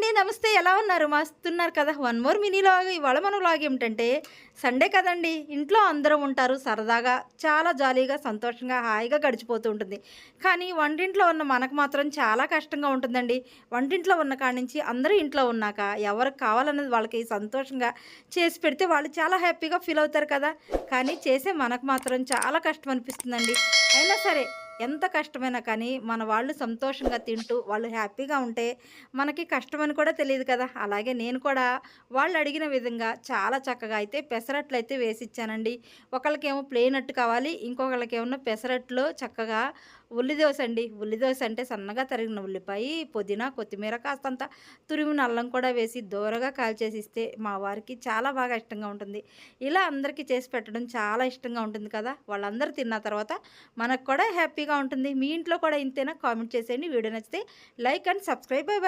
నమస్తే. ఎలా ఉన్నారు? మస్తున్నారు కదా! One more mini vlog. ఇవాళ మన వ్లాగ్ ఏమిటంటే, సండే కదండీ! ఇంట్లో అందరం ఉంటారు. సరదాగా, చాలా జాలీగా, సంతోషంగా, హాయిగా గడిచిపోతూ ఉంటుంది. కానీ వంటింట్లో ఉన్న మనకు మాత్రం చాలా కష్టంగా ఉంటుందండి. వంటింట్లో ఉన్న కాడి నుంచి అందరూ ఇంట్లో ఉన్నాక, ఎవరికి కావాలన్నది వాళ్ళకి సంతోషంగా చేసి పెడితే వాళ్ళు చాలా హ్యాపీగా ఫీల్ అవుతారు కదా! కానీ చేసే మనకు మాత్రం చాలా కష్టం అనిపిస్తుందండి. అయినా సరే ఎంత కష్టమైనా కానీ మన వాళ్ళు సంతోషంగా తింటూ వాళ్ళు హ్యాపీగా ఉంటే మనకి కష్టమని కూడా తెలియదు కదా! అలాగే నేను కూడా వాళ్ళు అడిగిన విధంగా చాలా చక్కగా అయితే పెసరట్లయితే వేసిచ్చానండి. ఒకళ్ళకేమో ప్లెయిన్ అట్టు కావాలి. ఇంకొకళ్ళకేమో పెసరట్లో చక్కగా ఉల్లిదోస అండి. ఉల్లిదోస అంటే సన్నగా తరిగిన ఉల్లిపాయి, పుదీనా, కొత్తిమీర కాస్తంత తురిమిన అల్లం కూడా వేసి దోరగా కాల్చేసి ఇస్తే మా వారికి చాలా బాగా ఇష్టంగా ఉంటుంది. ఇలా అందరికీ చేసి పెట్టడం చాలా ఇష్టంగా ఉంటుంది కదా! వాళ్ళందరూ తిన్న తర్వాత మనకు కూడా హ్యాపీగా ఉంటుంది. మీ ఇంట్లో కూడా ఇంతేనా? కామెంట్ చేసేయండి. వీడియో నచ్చితే like and subscribe. Bye bye.